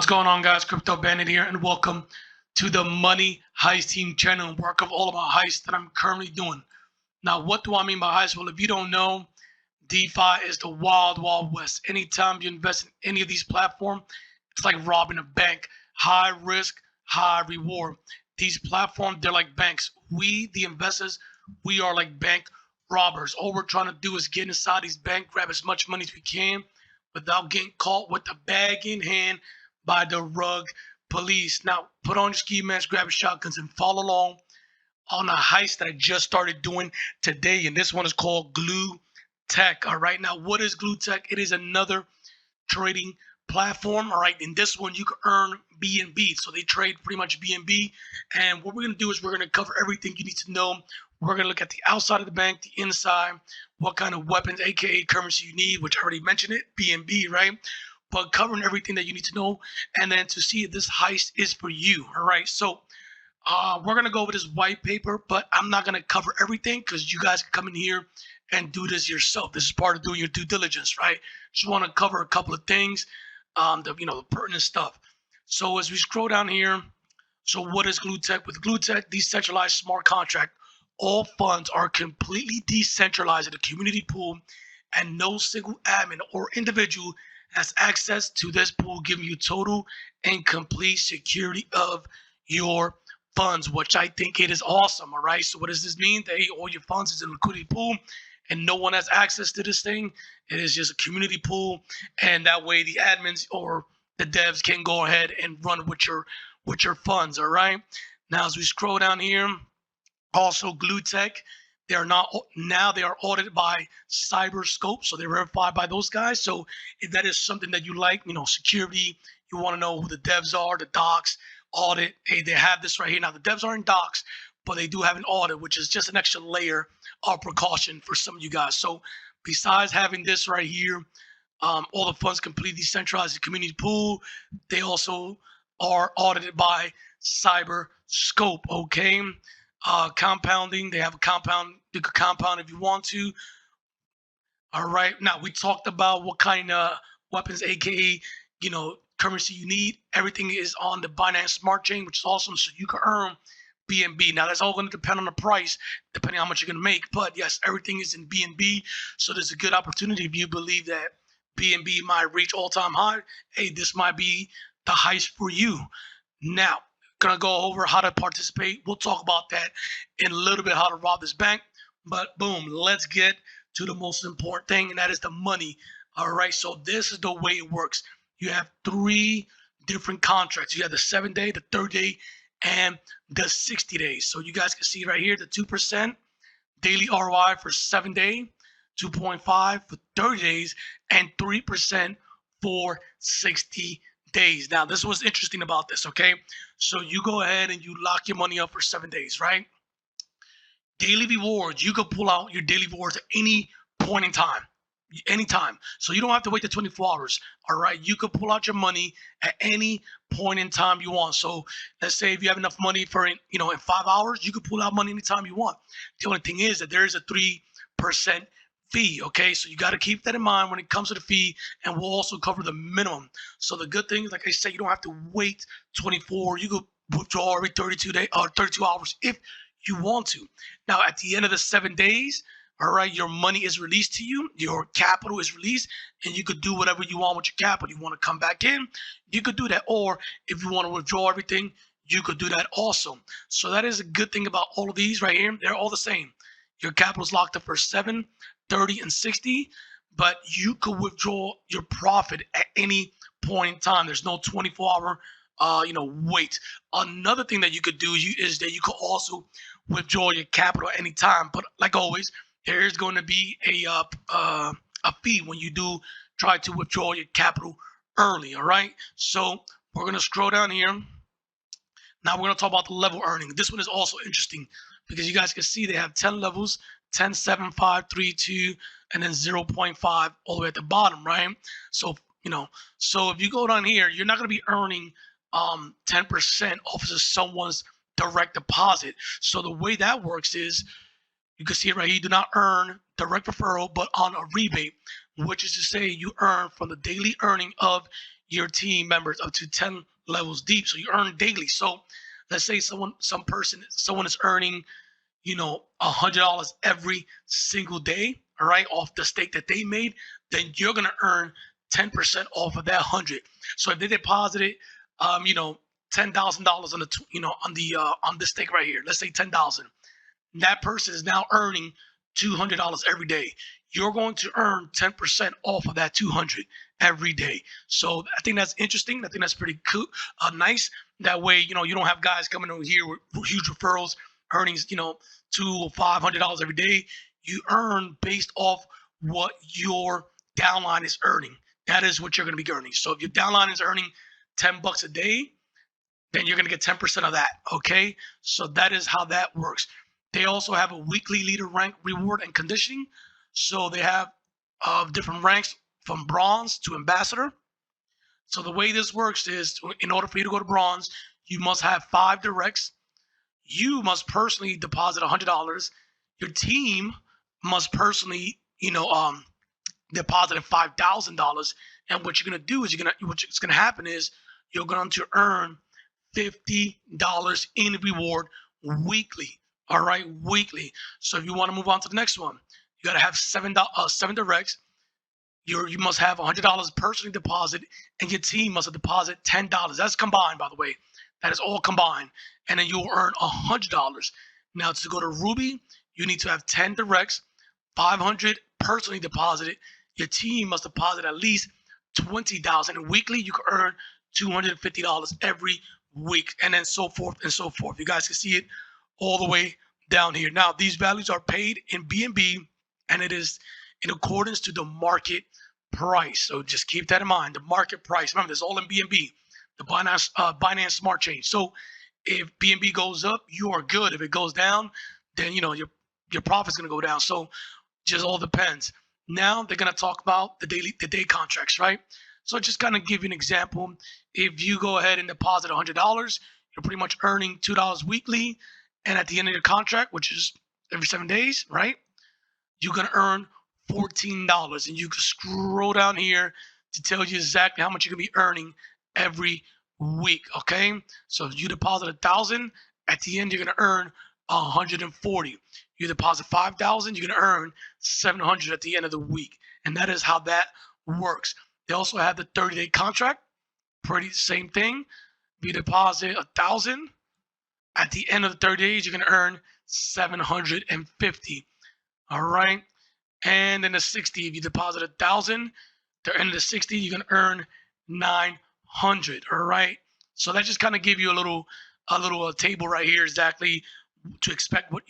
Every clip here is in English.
What's going on, guys? Crypto Bandit here, and welcome to the Money Heist Team channel, where I cover all about heists that I'm currently doing. Now, what do I mean by heist? Well, if you don't know, DeFi is the wild, wild west. Anytime you invest in any of these platforms, it's like robbing a bank. High risk, high reward. These platforms, they're like banks. We, the investors, we are like bank robbers. All we're trying to do is get inside these banks, grab as much money as we can without getting caught with the bag in hand by the rug police. Now, put on your ski masks, grab your shotguns, and follow along on a heist that I just started doing today. And this one is called Glue Tech. All right. Now, what is Glue Tech? It is another trading platform. All right. In this one, you can earn BNB. So they trade pretty much BNB. And what we're going to do is we're going to cover everything you need to know. We're going to look at the outside of the bank, the inside, what kind of weapons, aka currency you need, which I already mentioned it, BNB, right? But covering everything that you need to know, and then to see if this heist is for you. All right, so we're gonna go over this white paper, but I'm not gonna cover everything because you guys can come in here and do this yourself. This is part of doing your due diligence, right? Just want to cover a couple of things, the pertinent stuff. So as we scroll down here, so what is Glue Tech? With Glue Tech, decentralized smart contract, all funds are completely decentralized in a community pool, and no single admin or individual has access to this pool, giving you total and complete security of your funds, which I think it is awesome. All right. So what does this mean? That all your funds is in a liquidity pool and no one has access to this thing. It is just a community pool. And that way the admins or the devs can go ahead and run with your funds. All right. Now, as we scroll down here, also Glue Tech, they are audited by Cyberscope, so they're verified by those guys. So if that is something that you like, security, you want to know who the devs are, the docs, audit. Hey, they have this right here. Now the devs aren't docs, but they do have an audit, which is just an extra layer of precaution for some of you guys. So besides having this right here, all the funds completely decentralized, the community pool, they also are audited by Cyberscope. Okay. Compounding, they have a compound. You could compound if you want to. All right. Now we talked about what kind of weapons, aka currency you need. Everything is on the Binance Smart Chain, which is awesome. So you can earn BNB. Now that's all going to depend on the price, depending on how much you're going to make. But yes, everything is in BNB. So there's a good opportunity if you believe that BNB might reach all-time high. Hey, this might be the heist for you. Now, gonna go over how to participate. We'll talk about that in a little bit, how to rob this bank. But boom, let's get to the most important thing, and that is the money. All right, so this is the way it works. You have 3 different contracts. You have the 7-day, the 30-day, and the 60 days. So you guys can see right here the 2% daily ROI for 7-day, 2.5 for 30 days, and 3% for 60 days. Now, this is what's interesting about this, okay? So you go ahead and you lock your money up for 7 days, right? Daily rewards, you can pull out your daily rewards at any point in time, anytime. So you don't have to wait the 24 hours, all right? You can pull out your money at any point in time you want. So let's say if you have enough money for, in 5 hours, you can pull out money anytime you want. The only thing is that there is a 3% fee. Okay, so you got to keep that in mind when it comes to the fee, and we'll also cover the minimum. So the good thing is, like I said, you don't have to wait 24. You could withdraw every 32 hours if you want to. Now, at the end of the 7 days, all right, your money is released to you, your capital is released, and you could do whatever you want with your capital. You want to come back in, you could do that. Or if you want to withdraw everything, you could do that also. So that is a good thing about all of these right here. They're all the same. Your capital is locked up for 7, 30, and 60, but you could withdraw your profit at any point in time. There's no 24-hour, wait. Another thing that you could do is that you could also withdraw your capital at any time. But like always, there is going to be a fee when you do try to withdraw your capital early. All right. So we're going to scroll down here. Now we're going to talk about the level earning. This one is also interesting because you guys can see they have 10 levels. 10, 7, 5, 3, 2, and then 0.5 all the way at the bottom, right? So, so if you go down here, you're not going to be earning 10% off of someone's direct deposit. So the way that works is, you can see it right here, you do not earn direct referral, but on a rebate, which is to say you earn from the daily earning of your team members up to 10 levels deep. So you earn daily. So let's say someone is earning, $100 every single day, all right, off the stake that they made, then you're gonna earn 10% off of that 100. So if they deposited, $10,000 on the, on this stake right here, let's say 10,000, that person is now earning $200 every day. You're going to earn 10% off of that 200 every day. So I think that's interesting. I think that's pretty cool, nice. That way, you don't have guys coming over here with huge referrals, earnings, $200 or $500 every day. You earn based off what your downline is earning. That is what you're going to be earning. So if your downline is earning $10 a day, then you're going to get 10% of that. Okay. So that is how that works. They also have a weekly leader rank reward and conditioning. So they have different ranks from bronze to ambassador. So the way this works is, in order for you to go to bronze, you must have 5 directs. You must personally deposit $100. Your team must personally, deposit $5,000. And what you're gonna do is what's gonna happen is you're going to earn $50 in reward weekly. All right, weekly. So if you want to move on to the next one, you got to have seven directs. You must have $100 personally deposit, and your team must deposit $10. That's combined, by the way. That is all combined, and then you'll earn $100. Now, to go to Ruby, you need to have 10 directs, 500 personally deposited. Your team must deposit at least $20, and weekly you can earn $250 every week, and then so forth and so forth. You guys can see it all the way down here. Now, these values are paid in BNB, and it is in accordance to the market price. So just keep that in mind. The market price. Remember, this is all in BNB, the Binance Smart Chain. So if BNB goes up, you are good. If it goes down, then your profit's gonna go down. So just all depends. Now they're gonna talk about the day contracts, right? So just kind of give you an example. If you go ahead and deposit $100, you're pretty much earning $2 weekly. And at the end of your contract, which is every 7 days, right, you're going to earn $14. And you can scroll down here to tell you exactly how much you're going to be earning every week, okay? So if you deposit 1,000, at the end, you're going to earn 140. You deposit 5,000, you're going to earn 700 at the end of the week. And that is how that works. They also have the 30-day contract. Pretty same thing. If you deposit 1,000, at the end of the 30 days, you're going to earn 750. All right. And then the 60, if you deposit 1,000, at the end of the 60, you're going to earn 900. All right. So that just kind of give you a little table right here exactly to expect what,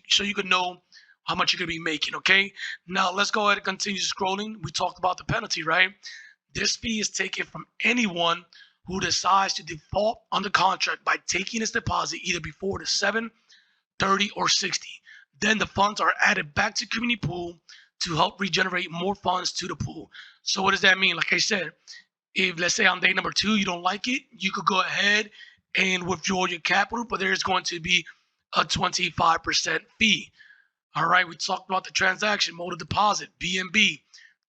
so you can know how much you're going to be making. Okay. Now let's go ahead and continue scrolling. We talked about the penalty, right? This fee is taken from anyone who decides to default on the contract by taking his deposit either before the 7, 30, or 60. Then the funds are added back to community pool to help regenerate more funds to the pool. So what does that mean? Like I said, if let's say on day number 2 you don't like it, you could go ahead and withdraw your capital, but there's going to be a 25% fee. All right, we talked about the transaction mode of deposit, BNB.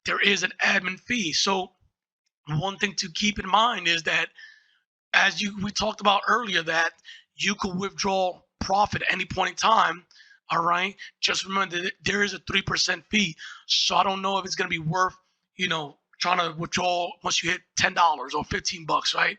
There is an admin fee. So one thing to keep in mind is that, as we talked about earlier, that you could withdraw profit at any point in time. All right, just remember that there is a 3% fee. So I don't know if it's going to be worth, trying to withdraw once you hit $10 or $15,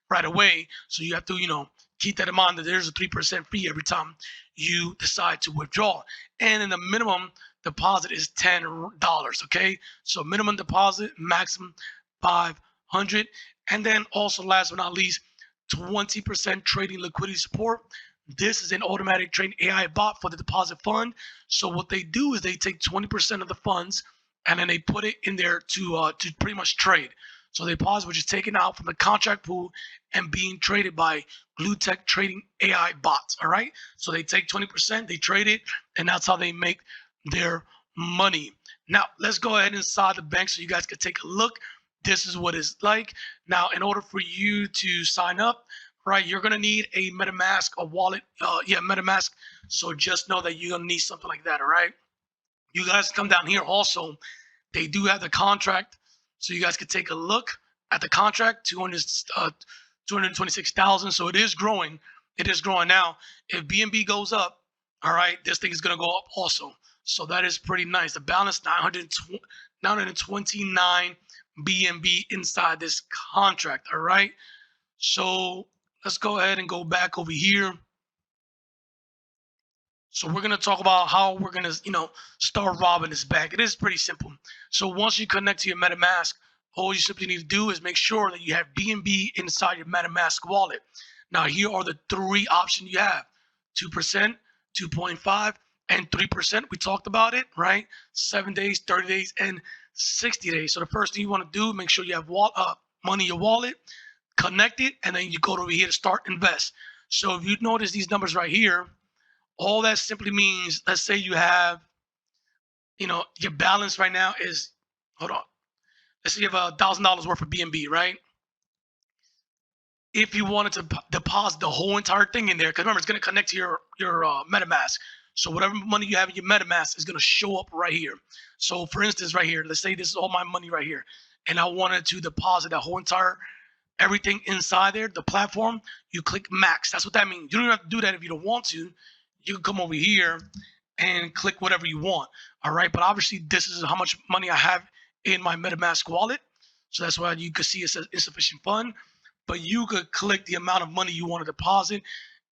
right away. So you have to, keep that in mind, that there's a 3% fee every time you decide to withdraw. And then the minimum deposit is $10. Okay, so minimum deposit, maximum 500. And then also, last but not least, 20% trading liquidity support. This is an automatic trading AI bot for the deposit fund. So what they do is they take 20% of the funds and then they put it in there to pretty much trade. So the deposit, which is taken out from the contract pool and being traded by GlueTech trading AI bots. All right. So they take 20%, they trade it, and that's how they make their money. Now let's go ahead inside the bank so you guys can take a look. This is what it's like. Now, in order for you to sign up, right, you're gonna need a MetaMask, a wallet, MetaMask. So just know that you're gonna need something like that. All right. You guys come down here also. They do have the contract, so you guys can take a look at the contract, 226,000. So it is growing. It is growing now. If BNB goes up, all right, this thing is going to go up also. So that is pretty nice. The balance 929 BNB inside this contract. All right. So let's go ahead and go back over here. So we're going to talk about how we're going to, start robbing this bank. It is pretty simple. So once you connect to your MetaMask, all you simply need to do is make sure that you have BNB inside your MetaMask wallet. Now, here are the three options you have: 2%, 2.5, and 3%. We talked about it, right? 7 days, 30 days, and 60 days. So the first thing you want to do, make sure you have money in your wallet, connect it, and then you go over here to start invest. So if you notice these numbers right here, all that simply means, let's say you have, your balance right now is, hold on. Let's say you have $1,000 worth of BNB, right? If you wanted to deposit the whole entire thing in there, because remember, it's going to connect to your MetaMask. So whatever money you have in your MetaMask is going to show up right here. So for instance, right here, let's say this is all my money right here, and I wanted to deposit that whole entire everything inside there, the platform. You click max. That's what that means. You don't have to do that if you don't want to. You can come over here and click whatever you want. All right. But obviously, this is how much money I have in my MetaMask wallet. So that's why you can see it says insufficient fund. But you could click the amount of money you want to deposit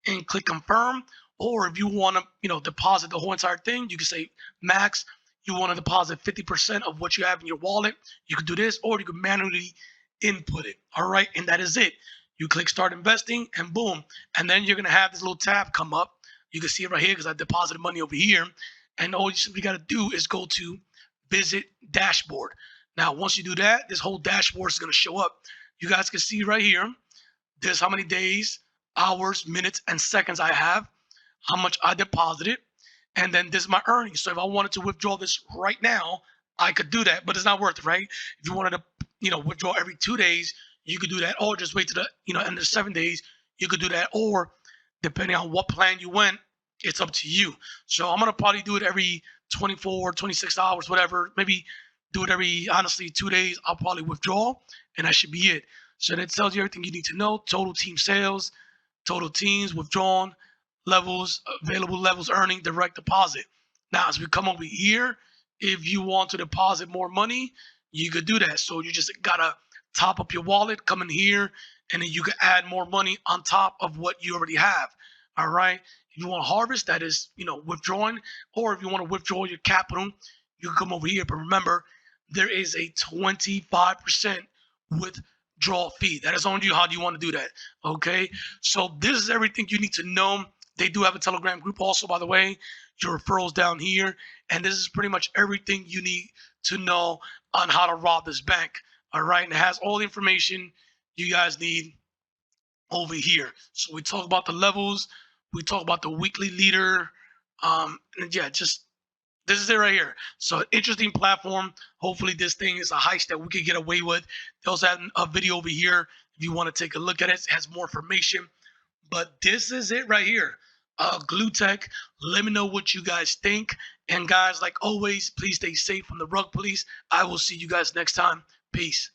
and click confirm. Or if you want to, deposit the whole entire thing, you can say max. You want to deposit 50% of what you have in your wallet. You could do this, or you could manually input it. All right. And that is it. You click start investing and boom. And then you're going to have this little tab come up. You can see it right here because I deposited money over here. And all you simply got to do is go to visit dashboard. Now, once you do that, this whole dashboard is going to show up. You guys can see right here, there's how many days, hours, minutes, and seconds I have, how much I deposited, and then this is my earnings. So if I wanted to withdraw this right now, I could do that, but it's not worth it, right? If you wanted to, withdraw every 2 days, you could do that, or just wait to the, end of 7 days, you could do that, or depending on what plan you went, it's up to you. So I'm going to probably do it every 24, 26 hours, whatever, maybe do it every, honestly, 2 days. I'll probably withdraw, and that should be it. So that tells you everything you need to know: total team sales, total teams withdrawn, levels, available levels, earning, direct deposit. Now, as we come over here, if you want to deposit more money, you could do that. So you just got to top up your wallet, come in here, and then you can add more money on top of what you already have. All right. If you want to harvest, that is, withdrawing, or if you want to withdraw your capital, you can come over here. But remember, there is a 25% withdrawal fee. That is on you. How do you want to do that? Okay. So this is everything you need to know. They do have a Telegram group also, by the way. Your referrals down here. And this is pretty much everything you need to know on how to rob this bank. All right. And it has all the information you guys need over here. So we talk about the levels. We talk about the weekly leader. And yeah, just this is it right here. So interesting platform. Hopefully this thing is a heist that we could get away with. They also have a video over here if you want to take a look at it. It has more information. But this is it right here. Glue Tech. Let me know what you guys think. And guys, like always, please stay safe from the rug police. I will see you guys next time. Peace.